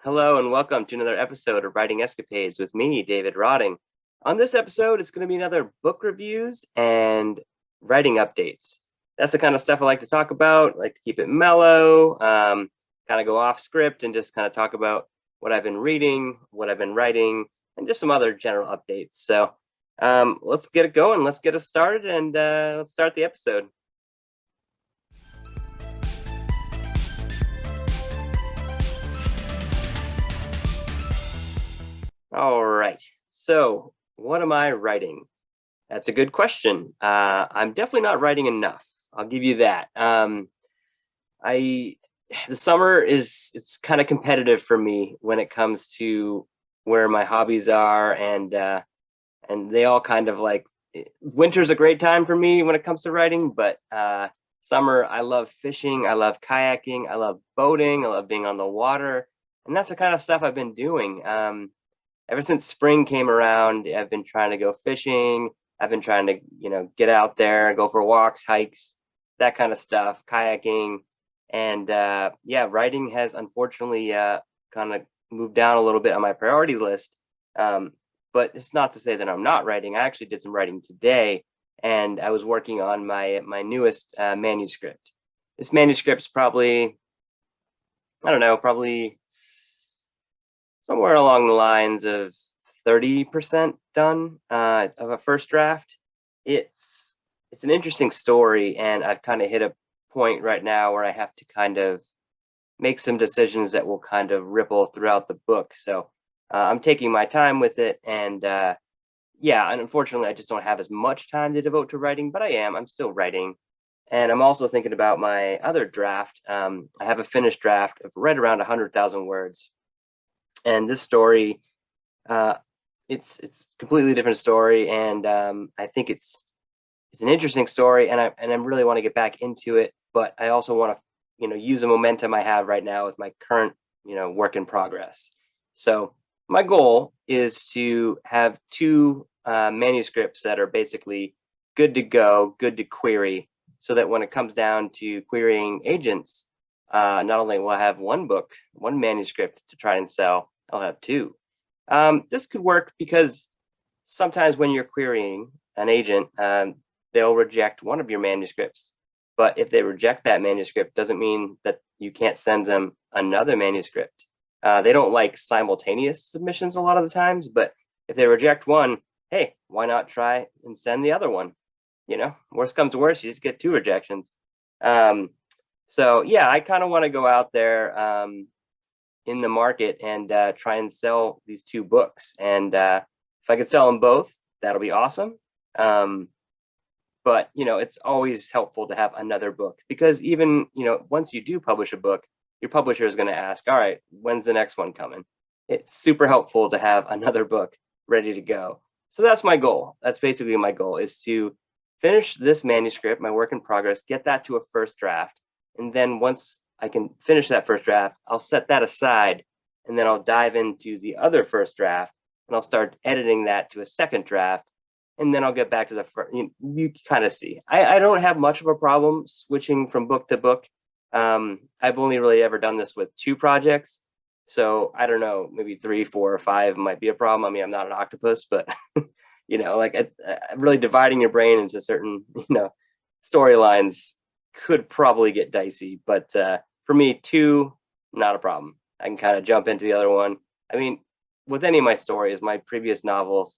Hello and welcome to another episode of Writing Escapades with me, David Rawding. On this episode, it's going to be another book reviews and writing updates. That's the kind of stuff I like to talk about. I like to keep it mellow, kind of go off script and just kind of talk about what I've been reading, what I've been writing, and just some other general updates. So let's get it going. Let's get us started and let's start the episode. All right. So what am I writing? That's a good question. I'm definitely not writing enough. I'll give you that. The summer it's kind of competitive for me when it comes to where my hobbies are, and they all kind of like winter's a great time for me when it comes to writing, but summer I love fishing, I love kayaking, I love boating, I love being on the water, and that's the kind of stuff I've been doing. Ever since spring came around, I've been trying to go fishing. I've been trying to, get out there, go for walks, hikes, that kind of stuff, kayaking. And writing has unfortunately kind of moved down a little bit on my priority list. But it's not to say that I'm not writing. I actually did some writing today, and I was working on my newest manuscript. This manuscript's probably, I don't know, probably somewhere along the lines of 30% done of a first draft. It's an interesting story, and I've kind of hit a point right now where I have to kind of make some decisions that will kind of ripple throughout the book. So I'm taking my time with it, and and unfortunately I just don't have as much time to devote to writing, but I'm still writing. And I'm also thinking about my other draft. I have a finished draft of right around 100,000 words. And this story, it's a completely different story, and I think it's an interesting story, and I really want to get back into it, but I also want to use the momentum I have right now with my current work in progress. So my goal is to have two manuscripts that are basically good to go, good to query, so that when it comes down to querying agents, not only will I have one manuscript to try and sell, I'll have two. This could work because sometimes when you're querying an agent, they'll reject one of your manuscripts. But if they reject that manuscript, doesn't mean that you can't send them another manuscript. They don't like simultaneous submissions a lot of the times, but if they reject one, hey, why not try and send the other one? Worst comes to worst, you just get two rejections. So yeah, I kind of want to go out there in the market and try and sell these two books. And if I could sell them both, that'll be awesome. But it's always helpful to have another book, because even once you do publish a book, your publisher is going to ask, all right, when's the next one coming? It's super helpful to have another book ready to go. So that's my goal. That's basically my goal, is to finish this manuscript, my work in progress, get that to a first draft. And then once I can finish that first draft, I'll set that aside, and then I'll dive into the other first draft, and I'll start editing that to a second draft, and then I'll get back to the first. You kind of see, I don't have much of a problem switching from book to book. I've only really ever done this with two projects, so I don't know, maybe 3, 4, or 5 might be a problem. I mean, I'm not an octopus, but really dividing your brain into certain storylines could probably get dicey, but for me, 2, not a problem. I can kind of jump into the other one. I mean, with any of my stories, my previous novels,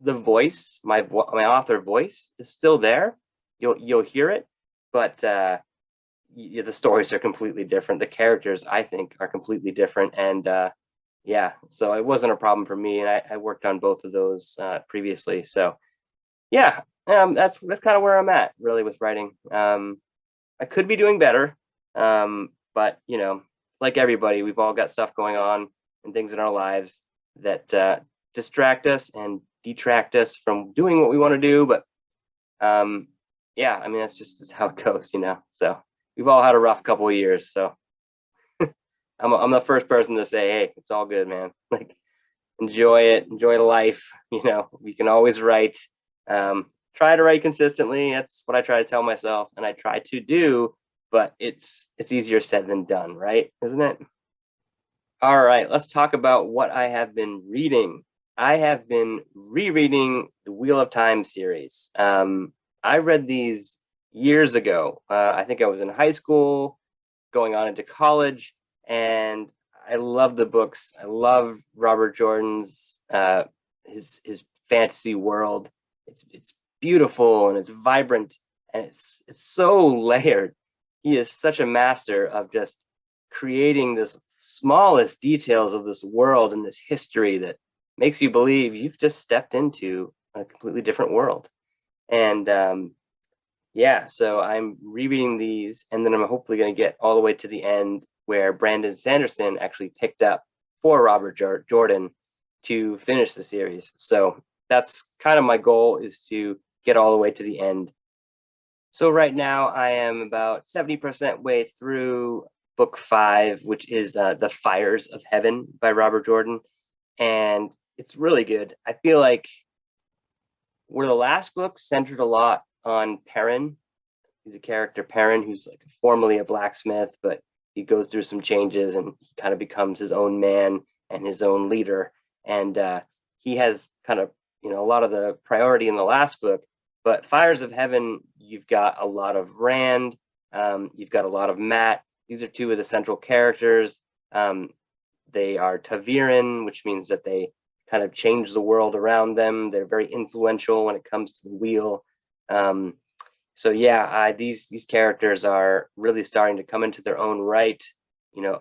the voice, my author voice is still there. You'll hear it, but the stories are completely different. The characters, I think, are completely different, and so it wasn't a problem for me, and I worked on both of those previously. So yeah, that's kind of where I'm at really with writing. I could be doing better, but like everybody, we've all got stuff going on and things in our lives that distract us and detract us from doing what we want to do. But I mean, that's just how it goes, So we've all had a rough couple of years. So I'm the first person to say, hey, it's all good, man. Like, enjoy it, enjoy life. We can always write. Try to write consistently. That's what I try to tell myself, and I try to do, but it's easier said than done, right? Isn't it? All right, let's talk about what I have been reading. I have been rereading the Wheel of Time series. I read these years ago. I think I was in high school, going on into college, and I love the books. I love Robert Jordan's his fantasy world. It's beautiful and it's vibrant and it's so layered. He is such a master of just creating this smallest details of this world and this history that makes you believe you've just stepped into a completely different world. And yeah, so I'm rereading these, and then I'm hopefully going to get all the way to the end where Brandon Sanderson actually picked up for Robert Jordan to finish the series. So that's kind of my goal, is to get all the way to the end. So right now I am about 70% way through book 5, which is The Fires of Heaven by Robert Jordan. And it's really good. I feel like where the last book centered a lot on Perrin. He's a character, Perrin, who's like formerly a blacksmith, but he goes through some changes and he kind of becomes his own man and his own leader. And he has kind of, a lot of the priority in the last book. But Fires of Heaven, you've got a lot of Rand, you've got a lot of Matt. These are two of the central characters. They are ta'veren, which means that they kind of change the world around them. They're very influential when it comes to the wheel. So yeah, these characters are really starting to come into their own right,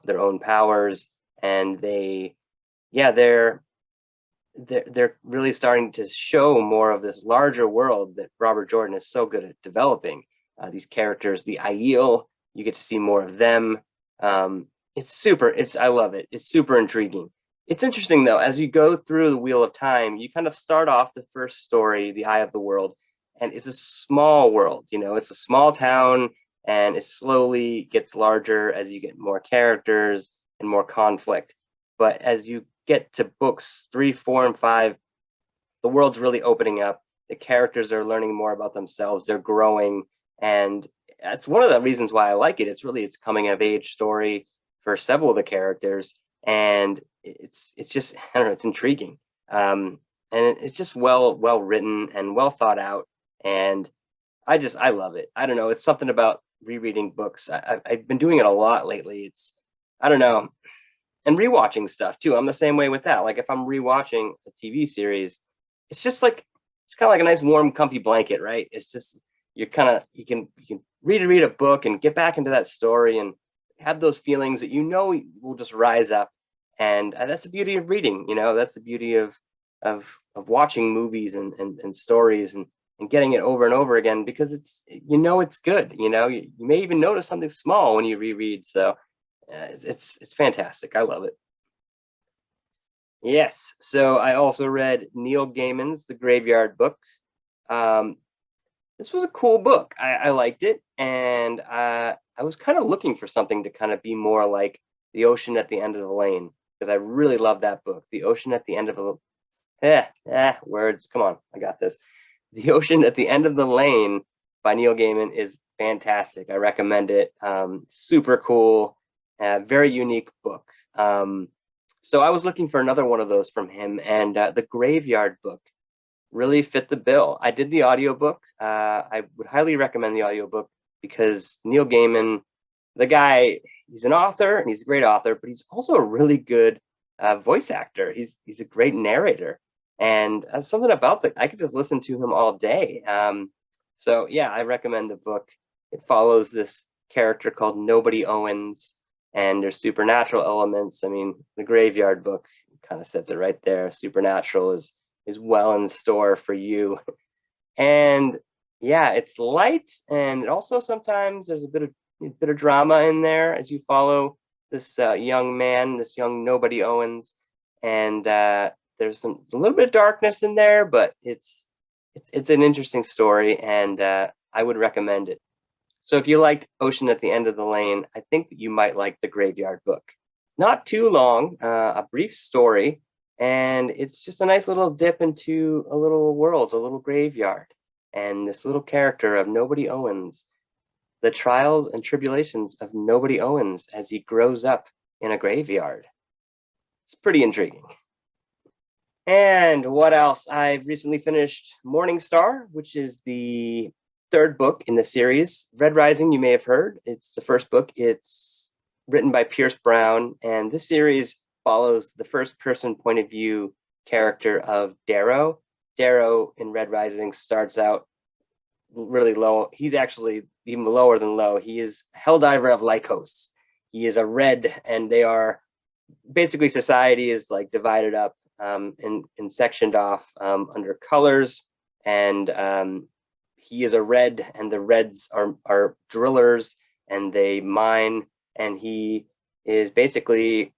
their own powers, and they're really starting to show more of this larger world that Robert Jordan is so good at developing. These characters, the Aiel, you get to see more of them. I love it. It's super intriguing. It's interesting though, as you go through the Wheel of Time, you kind of start off the first story, The Eye of the World, and it's a small world, it's a small town, and it slowly gets larger as you get more characters and more conflict. But as you get to books 3, 4, and 5, the world's really opening up. The characters are learning more about themselves. They're growing. And that's one of the reasons why I like it. It's coming of age story for several of the characters. And it's just, I don't know, it's intriguing. And it's just well written and well thought out. And I love it. I don't know. It's something about rereading books. I've been doing it a lot lately. I don't know. And rewatching stuff too. I'm the same way with that. Like if I'm rewatching a TV series, it's just like, it's kind of like a nice warm, comfy blanket, right? It's just, you can read a book and get back into that story and have those feelings that will just rise up. And that's the beauty of reading. That's the beauty of watching movies and stories and getting it over and over again, because it's good. You may even notice something small when you reread. So it's fantastic. I love it. Yes. So I also read Neil Gaiman's The Graveyard Book. This was a cool book. I liked it, and I was kind of looking for something to kind of be more like The Ocean at the End of the Lane, because I really love that book. The Ocean at the End of the words. Come on, I got this. The Ocean at the End of the Lane by Neil Gaiman is fantastic. I recommend it. Super cool, very unique book. So I was looking for another one of those from him, and The Graveyard Book really fit the bill. I did the audiobook. I would highly recommend the audiobook because Neil Gaiman, the guy, he's an author and he's a great author, but he's also a really good voice actor. He's a great narrator. And something about that, I could just listen to him all day. So yeah, I recommend the book. It follows this character called Nobody Owens, and there's supernatural elements. I mean, The Graveyard Book kind of sets it right there. Supernatural is well in store for you. And yeah, it's light, and also sometimes there's a bit of drama in there as you follow this young man, this young Nobody Owens, and there's a little bit of darkness in there, but it's an interesting story, and I would recommend it. So if you liked Ocean at the End of the Lane, I think that you might like The Graveyard Book. Not too long, a brief story, and it's just a nice little dip into a little world, a little graveyard, and this little character of Nobody Owens, the trials and tribulations of Nobody Owens as he grows up in a graveyard. it's pretty intriguing. And what else? I've recently finished Morning Star, which is the third book in the series. Red Rising, you may have heard. It's the first book. It's written by Pierce Brown, and this series follows the first person point of view character of Darrow. Darrow in Red Rising starts out really low. He's actually even lower than low. He is Helldiver of Lycos. He is a red, and they are basically, society is like divided up and sectioned off under colors, and he is a red, and the reds are drillers, and they mine, and he is basically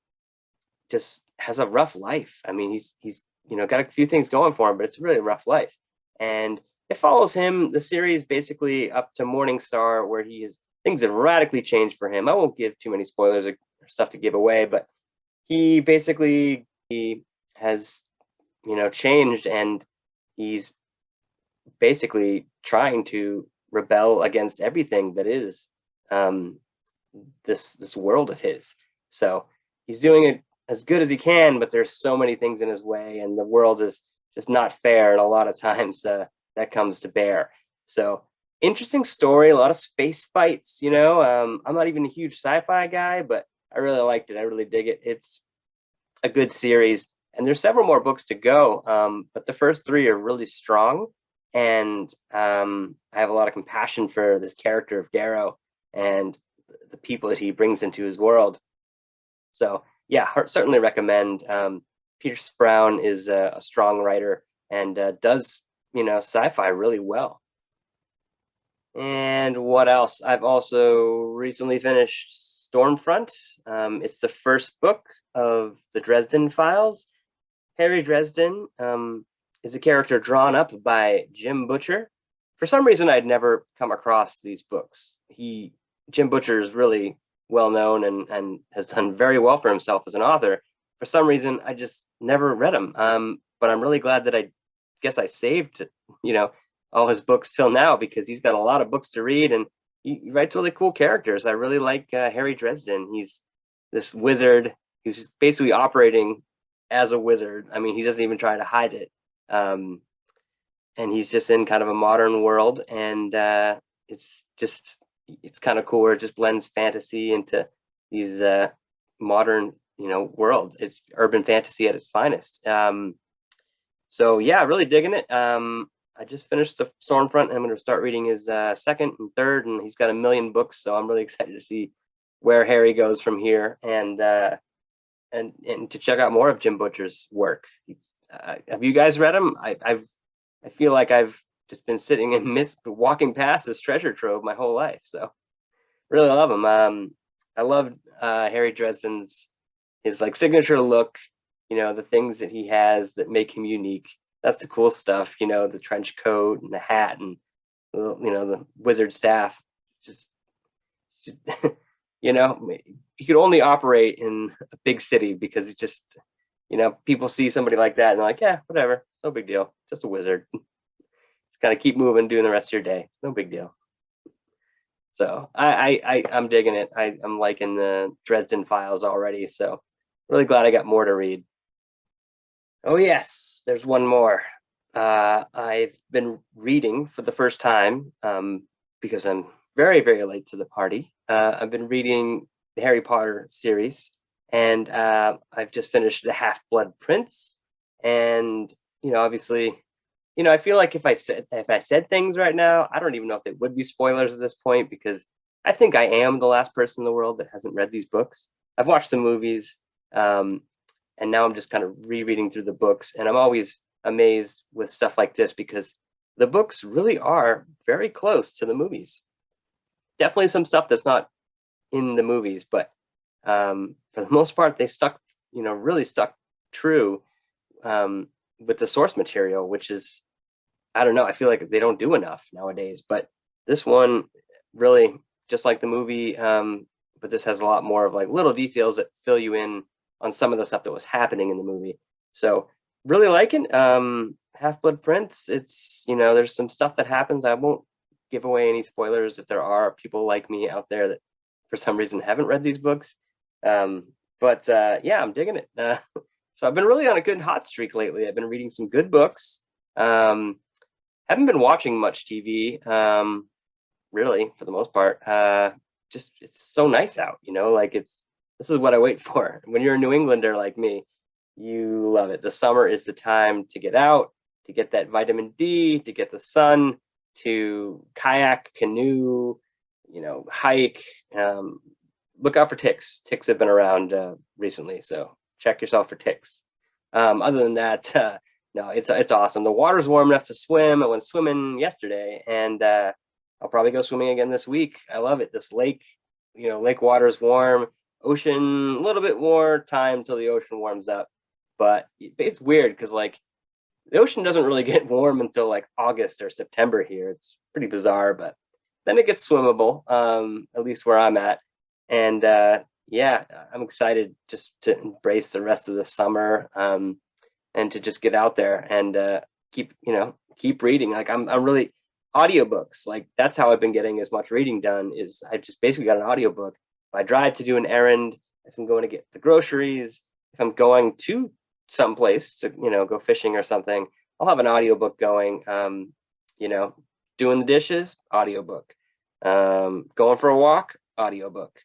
just has a rough life. I mean, he's got a few things going for him, but it's really a rough life. And it follows him, the series, basically up to Morning Star, where things have radically changed for him. I won't give too many spoilers or stuff to give away, but he basically has changed, and he's basically trying to rebel against everything that is this world of his. So he's doing it as good as he can, but there's so many things in his way, and the world is just not fair, and a lot of times that comes to bear. So interesting story, a lot of space fights. I'm not even a huge sci-fi guy, but I really liked it. I really dig it. It's a good series, and there's several more books to go, but the first three are really strong, and I have a lot of compassion for this character of Darrow and the people that he brings into his world. So yeah, certainly recommend. Pierce Brown is a strong writer and does sci-fi really well. And what else? I've also recently finished Stormfront. It's the first book of the Dresden Files. Harry Dresden is a character drawn up by Jim Butcher. For some reason, I'd never come across these books. Jim Butcher is really well known and has done very well for himself as an author. For some reason, I just never read him. But I'm really glad that I guess I saved, all his books till now, because he's got a lot of books to read, and he writes really cool characters. I really like Harry Dresden. He's this wizard who's basically operating as a wizard. I mean, he doesn't even try to hide it. And he's just in kind of a modern world, and it's kind of cool where it just blends fantasy into these modern, worlds. It's urban fantasy at its finest. So yeah, really digging it. I just finished the Stormfront, and I'm going to start reading his second and third, and he's got a million books, so I'm really excited to see where Harry goes from here, and to check out more of Jim Butcher's work. Have you guys read him? I feel like I've just been sitting and walking past this treasure trove my whole life. So really love him. I love Harry Dresden's his signature look. The things that he has that make him unique. That's the cool stuff. The trench coat and the hat and the wizard staff. Just he could only operate in a big city because it's just people see somebody like that and they're like, yeah, whatever, no big deal, just a wizard. Just kind of keep moving, doing the rest of your day. It's no big deal. So I'm digging it. I'm liking the Dresden Files already. So really glad I got more to read. Oh yes, there's one more. I've been reading for the first time because I'm very, very late to the party. I've been reading the Harry Potter series, and I've just finished The Half-Blood Prince. And obviously, I feel like if I said things right now, I don't even know if they would be spoilers at this point, because I think I am the last person in the world that hasn't read these books. I've watched the movies, and now I'm just kind of rereading through the books, and I'm always amazed with stuff like this because the books really are very close to the movies. Definitely some stuff that's not in the movies, but for the most part, they really stuck true with the source material, which is, I don't know, I feel like they don't do enough nowadays. But this one really, just like the movie, but this has a lot more of little details that fill you in on some of the stuff that was happening in the movie. So really liking Half-Blood Prince. It's, there's some stuff that happens. I won't give away any spoilers if there are people like me out there that for some reason haven't read these books. But But yeah, I'm digging it. So I've been really on a good hot streak lately. I've been reading some good books. Um, haven't been watching much TV, really, for the most part. Just it's so nice out, like this is what I wait for. When you're a New Englander like me, you love it. The summer is the time to get out, to get that vitamin D, to get the sun, to kayak, canoe, hike. Um, Look out for ticks. Ticks have been around recently, so check yourself for ticks. Other than that, no, it's awesome. The water's warm enough to swim. I went swimming yesterday, and I'll probably go swimming again this week. I love it. This lake, lake water is warm. Ocean, a little bit more time till the ocean warms up, but it's weird because like the ocean doesn't really get warm until like August or September here. It's pretty bizarre, but then it gets swimmable, at least where I'm at. And yeah, I'm excited just to embrace the rest of the summer, and to just get out there and keep reading. Like I'm really audiobooks. Like that's how I've been getting as much reading done. Is I just basically got an audiobook. If I drive to do an errand, if I'm going to get the groceries, if I'm going to someplace to go fishing or something, I'll have an audiobook going. You know, doing the dishes, audiobook. Going for a walk, audiobook.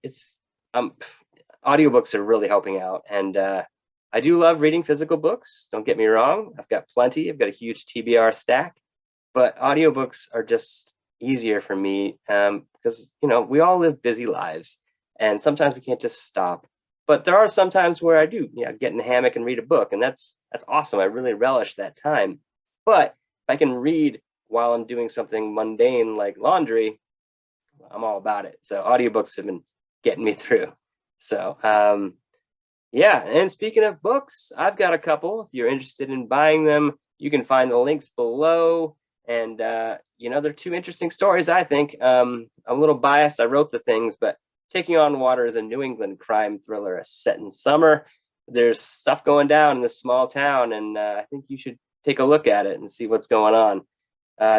It's audiobooks are really helping out, and I do love reading physical books. Don't get me wrong. I've got plenty. I've got a huge TBR stack, but audiobooks are just easier for me, because we all live busy lives, and sometimes we can't just stop. But there are some times where I do, get in a hammock and read a book, and that's awesome. I really relish that time. But if I can read while I'm doing something mundane like laundry, I'm all about it. So audiobooks have been getting me through. So yeah, and speaking of books, I've got a couple. If you're interested in buying them, you can find the links below. And they're two interesting stories, I think. I'm a little biased. I wrote the things, but Taking on Water is a New England crime thriller set in summer. There's stuff going down in this small town, and I think you should take a look at it and see what's going on.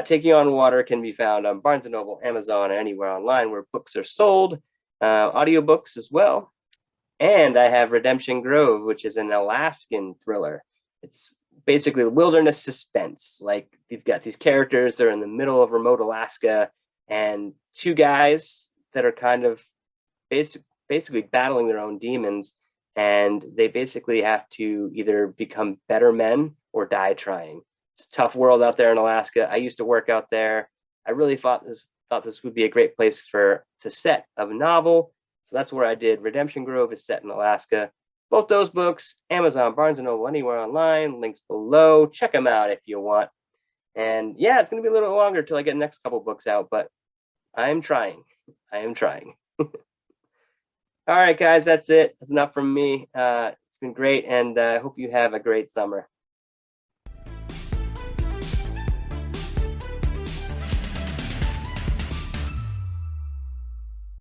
Taking on Water can be found on Barnes & Noble, Amazon, or anywhere online where books are sold, audiobooks as well. And I have Redemption Grove, which is an Alaskan thriller. It's basically wilderness suspense. Like you've got these characters that are in the middle of remote Alaska, and two guys that are kind of basically battling their own demons, and they basically have to either become better men or die trying. It's a tough world out there in Alaska. I used to work out there. I really thought this would be a great place to set a novel. So that's where I did. Redemption Grove is set in Alaska. Both those books, Amazon, Barnes & Noble, anywhere online, links below. Check them out if you want. And yeah, it's going to be a little longer till I get the next couple books out, but I am trying. I am trying. All right, guys, that's it. That's enough from me. It's been great, and I hope you have a great summer.